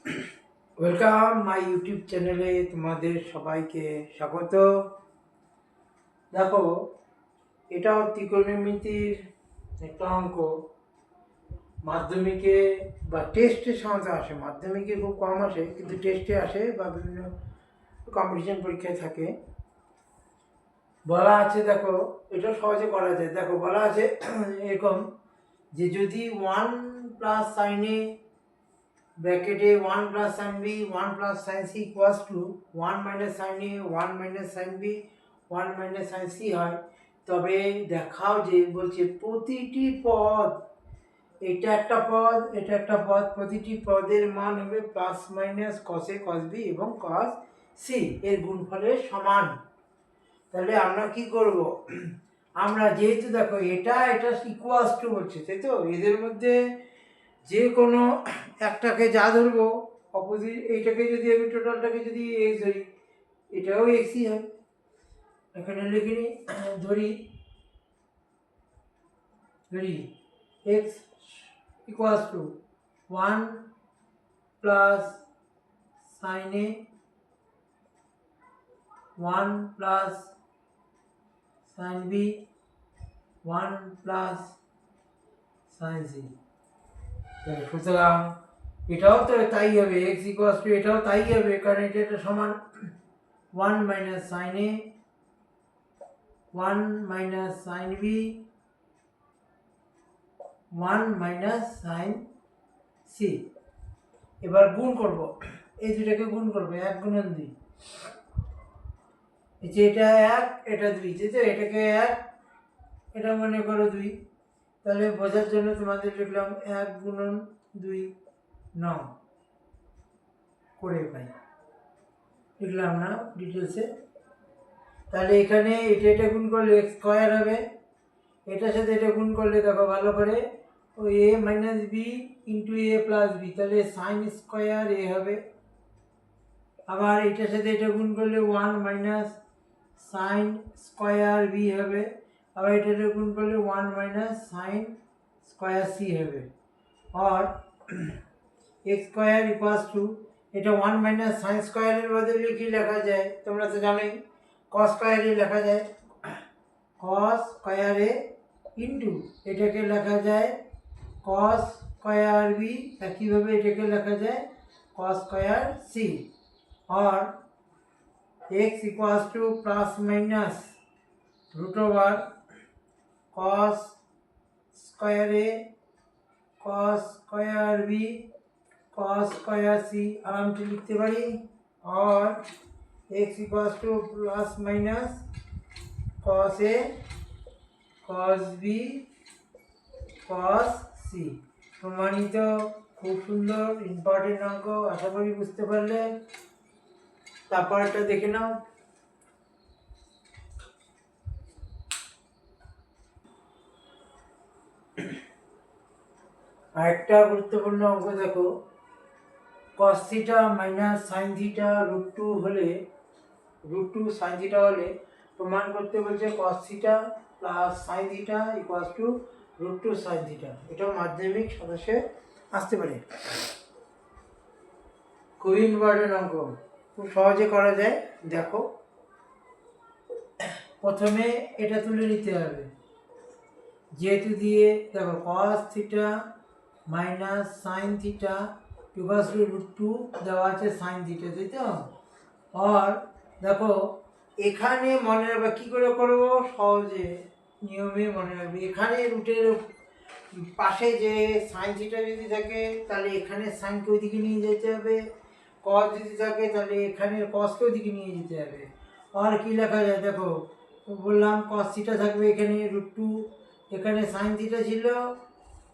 Welcome my YouTube চ্যানেলে তোমাদের সবাইকে স্বাগত। দেখো, এটাও ত্রিকোণমিতির একটা অঙ্ক। মাধ্যমিকে বা টেস্টে সাধারণত আসে, মাধ্যমিকে খুব কম আসে, কিন্তু টেস্টে আসে বা বিভিন্ন কম্পিটিশন পরীক্ষায় থাকে। বলা আছে, দেখো এটা সহজে করা যায়। দেখো বলা আছে এরকম যে যদি 1 প্লাস সাইন এ ব্র্যাকেটে 1 plus sine B 1 plus sine C equals to 1 minus sine A 1 minus sine B 1 minus sine C হয়, তবে দেখাও যে বলছে প্রতিটি পদ, এটা একটা পদ এটা একটা পদ, প্রতিটি পদের মান হবে প্লাস মাইনাস কস এ কস বি এবং কস সি এর গুণফলের সমান। তাহলে আমরা কি করব, আমরা যেহেতু দেখো এটা এটা ইকুয়ালস টু বলছে, তাই তো এদের মধ্যে যে কোনো একটাকে যা ধরবো, অপোজিট এইটাকে যদি আমি টোটালটাকে যদি এক্স ধরি, এটাও এক্সই হয়। এখানে লিখে নিই, ধরি x equals to 1 plus sine A 1 plus sine B 1 plus sine C. সুতরাং এটাও তো তাই হবে, এক্স ইকুয়ালস টু এটাও তাই হবে, কারণ এটা সমান 1 minus sine A 1 minus sine B 1 minus sine C. এবার গুণ করব, এই দুটাকে গুণ করব, 1 গুণন 2, যে এটা 1 এটা 2, তাই তো এটাকে 1 এটা মনে করো 2, তাহলে বোঝার জন্য তোমাদের লিখলাম 1 গুণন 2 9 করে পাই, লিখলাম না ডিটেলসে। তাহলে এখানে এটা এটা গুণ করলে এক্স স্কোয়ার হবে, এটার সাথে এটা গুণ করলে দেখো ভালো করে, ও এ মাইনাস বি ইন্টু এ প্লাস বি, তাহলে সাইন স্কোয়ার এ হবে। আবার এটার সাথে এটা গুণ করলে 1 মাইনাস সাইন স্কোয়ার বি হবে। আবার এটাতে গুণ করলে 1 মাইনাস সাইন স্কোয়ার সি হবে। আর এক্স স্কোয়ার ইকুয়ালস টু, এটা 1 মাইনাস সাইন স্কোয়ারের বদলে কি লেখা যায় তোমরা তো জানোই, কস স্কোয়ারে লেখা যায়, কস স্কোয়ারে ইন্টু এটাকে লেখা যায় কস স্কোয়ার বি, একইভাবে এটাকে লেখা যায় কস স্কোয়ার সি। और x equals to plus minus root over cos square A cos square B cos square C आराम से लिखते पारी। और x equals to plus minus cos A cos B cos C. प्रमाणित खूब सुंदर इम्पॉर्टेंट अंक, आशा करी बुझते पारले। তারপরটা দেখে নাও, আরেকটা গুরুত্বপূর্ণ অঙ্ক দেখো, cos theta minus sine theta root two হলে, রুট টু সাইন থিটা হলে প্রমাণ করতে বলছে cos theta plus sine theta equals to root two sine theta. এটা মাধ্যমিক সদস্যে আসতে পারে, খুবই ইম্পর্টেন্ট অঙ্ক, খুব সহজে করা যায়। দেখো প্রথমে এটা তুলে নিতে হবে, যেহেতু দিয়ে দেখো cos theta minus sine theta equals to root two দেওয়া আছে সাইন থিটা, তাই তো। আর দেখো এখানে মনে রাখবে কী করে করবো, সহজে নিয়মে মনে রাখবে, এখানে রুটের পাশে যে সাইন থিটা যদি থাকে তাহলে এখানে সাইনকে ওইদিকে নিয়ে যেতে হবে, কস যদি থাকে তাহলে এখানে কসকে ওইদিকে নিয়ে যেতে হবে। আর কি লেখা যায় দেখো, বললাম কস থিটা থাকবে এখানে রুট টু, এখানে সাইন থিটা ছিল,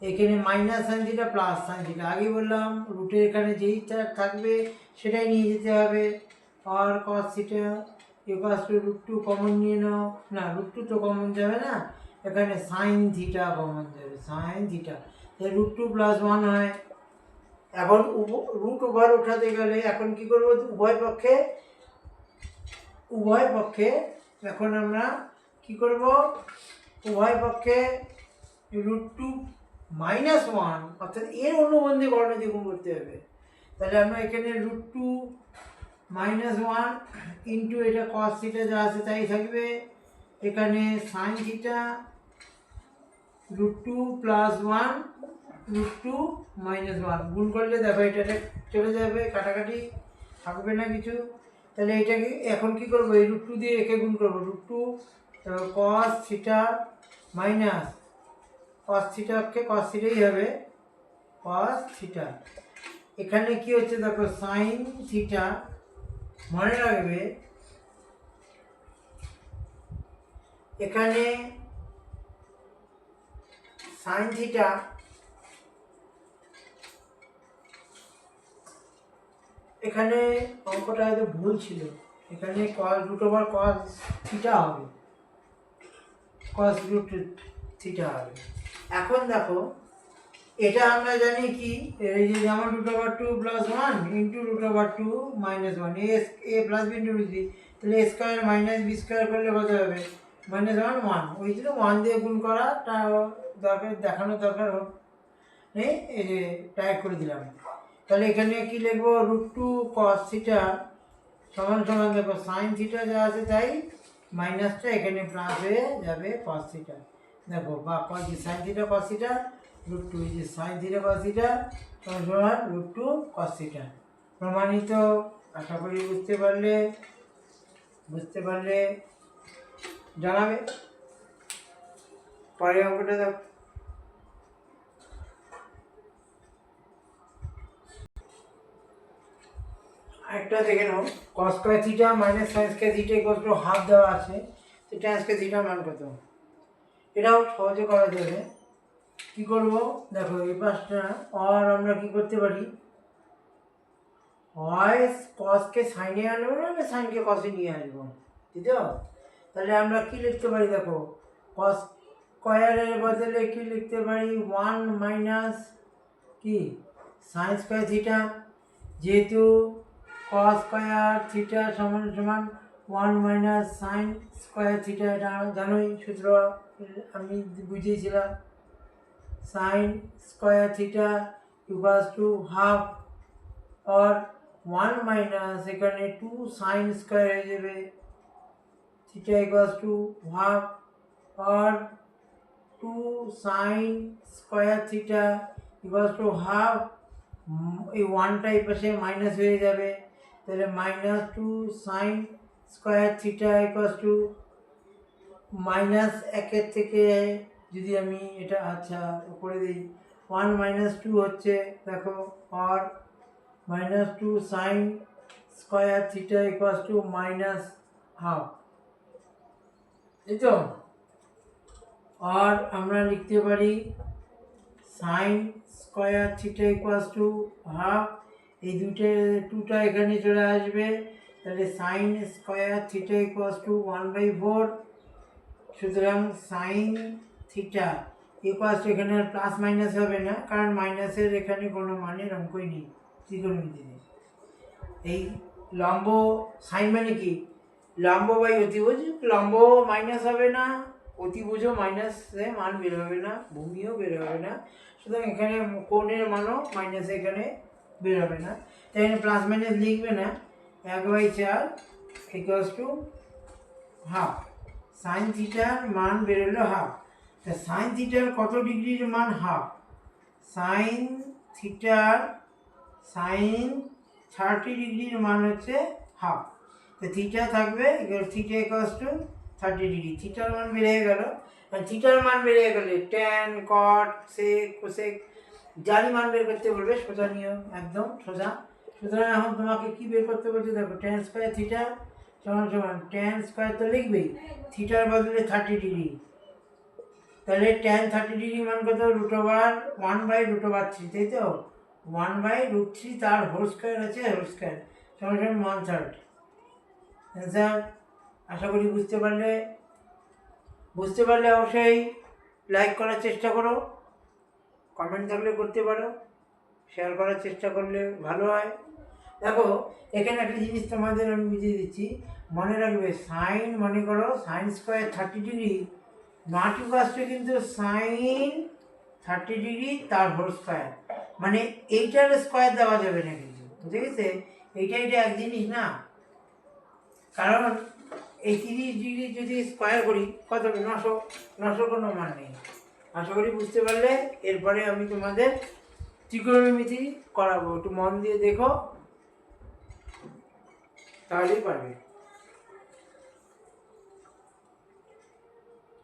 এখানে minus sine theta plus sine theta, আগে বললাম রুটের এখানে যেই থাকবে সেটাই নিয়ে যেতে হবে। আর cos theta equals to root two common নিয়ে নাও, না রুট টু তো কমন যাবে না, এখানে সাইন থিটা কমন যাবে, সাইন থিটা, তাই রুট টু প্লাস ওয়ান হয়। এখন রুট ওভার উঠাতে গেলে এখন কি করবো, উভয় পক্ষে এখন আমরা কি করব, উভয় পক্ষে রুট টু মাইনাস ওয়ান অর্থাৎ এর অনুবন্ধী বর্ণ দ্বিগুণ করতে হবে। তাহলে আমরা এখানে √2 -1 ইন্টু এটা cos থিটা যা আছে তাই থাকবে, এখানে sin থিটা √2 + 1 √2 -1 গুণ করলে দেখো এটা চলে যাবে, কাটাকাটি থাকবে না কিছু। তাহলে এটাকে এখন কি করবো, এই √2 দিয়ে একে গুণ করবো, √2 cos theta minus cos থিটাকে cos থিটাই হবে, cos থিটা। এখানে কি হচ্ছে দেখো sin থিটা, মনে রাখবে এখানে sin থিটা এখানে অঙ্কটা হয়তো ভুল ছিল, এখানে √cos থিটা হবে, cos √θ হবে। এখন দেখো এটা আমরা জানি কি, এই যে যেমন √2 + 1 into √2 -1 a plus b into b, তাহলে a square minus b square করলে কত হবে, -1 1, ওই জন্য 1 দিয়ে গুণ করাটা দরকার, দেখানোর দরকার নেই, এই যে টাইপ করে দিলাম। তাহলে এখানে কি লিখবো, √2 cos থিটা সমান সমান দেখো sin থিটা যা আছে তাই, মাইনাসটা এখানে প্লাস হয়ে যাবে cos থিটা, দেখো বা cos sin theta cos theta √2, এই যে sin থিটা cos থিটা সমান সমান √2 cos থিটা। প্রমাণিত। আশা করি বুঝতে পারলে জানাবে। পরে অঙ্কটা দেখো, একটা দেখে নাও, cos square theta minus sin square theta equal to half দেওয়া আছে, তো tan স্কয়ার থিটার মান কত, এটাও সহজে করা যাবে। কি করব দেখো, এই পাশটা আর আমরা কি করতে পারি, হয় cosকে সাইনে আনবো না সাইনকে cosে নিয়ে আসবো, ঠিক তো? তাহলে আমরা কি লিখতে পারি দেখো, cos স্কয়ারের বদলে কি লিখতে পারি, 1 মাইনাস কি sin স্কয়ার থিটা, যেহেতু cos স্কয়ার থিটা সমান সমান 1 মাইনাস sin স্কয়ার থিটা, এটা জানোই সূত্র, আমি বুঝিয়েছিলাম, sin square theta equals to half और 1 মাইনাস এখানে 2 sin স্কয়ার হয়ে যাবে, থিটা ইকুয়ালস টু হাফ और 2 sin square theta equals to half, এই 1টা এই পাশে মাইনাস হয়ে যাবে, তাহলে -2 sin square theta equals to -1 থেকে যদি আমি এটা আচ্ছা করে দিই, 1 - 2 হচ্ছে দেখো, আর -2 sin square theta equals two -half, এই তো। আর আমরা লিখতে পারি sin square theta equals to half, এই টুটা এখানে চলে আসবে, তাহলে sin square theta equals two 1/4, সুতরাং sin থিটা ইকুয়ালস টু, এখানে প্লাস মাইনাস হবে না, কারণ মাইনাসের এখানে কোনো মানের অঙ্কই নেই ত্রিকোণমিতিতে। এই লম্ব সাইন মানে কি, লম্ব বাই অতিভুজ, লম্ব মাইনাস হবে না, অতিভুজও মাইনাসে মান বের হবে না, ভূমিও বের হবে না, সুতরাং এখানে কোণের মানও মাইনাসে এখানে বের হবে না, তাই এখানে প্লাস মাইনাস লিখবে না, 1/4 ইকুয়ালস টু হাফ, সাইন থিটার মান বেরোলো হাফ। তা সাইন থিটার কত ডিগ্রির মান হাফ, সাইন 30 ডিগ্রির মান হচ্ছে হাফ, তো থিটা থাকবে, থিটা ইকুয়ালস টু 30 ডিগ্রি, থিটার মান বেড়ে গেল, থিটার মান বেড়ে গেলে ট্যান কট সেক কোসেক যারই মান বের করতে বলবে, সোজা নিয়ম, একদম সোজা। সুতরাং এখন তোমাকে কি বের করতে বলছে দেখো, tan স্কয়ার থিটা সমান সমান tan স্কয়ার তো লিখবেই, থিটার বদলে 30 ডিগ্রি, তাহলে tan 30 ডিগ্রি মান কত, √1/√3, তাই তো, 1/√3 তার হোল স্কয়ার আছে, হোল স্কয়ার সমান সমান 1/3 অ্যান্সার। আশা করি বুঝতে পারলে অবশ্যই লাইক করার চেষ্টা করো, কমেন্ট থাকলে করতে পারো, শেয়ার করার চেষ্টা করলে ভালো হয়। দেখো এখানে একটা জিনিস তোমাদের আমি বুঝিয়ে দিচ্ছি, মনে রাখবে, সাইন মনে করো sine square 30 degree not equals to কিন্তু সাইন 30 ডিগ্রি তার হোল স্কয়ার, মানে এইটার স্কয়ার দেওয়া যাবে না কিন্তু, বুঝে গেছে? এটা এক জিনিস না, কারণ এই 30 ডিগ্রি যদি স্কোয়ার করি কত হবে? 900। 900 কোনো মান নেই। আশা করি বুঝতে পারলে। এরপরে আমি তোমাদের ত্রিকোণমিতি করাবো, একটু মন দিয়ে দেখো, তাহলেই পারবে।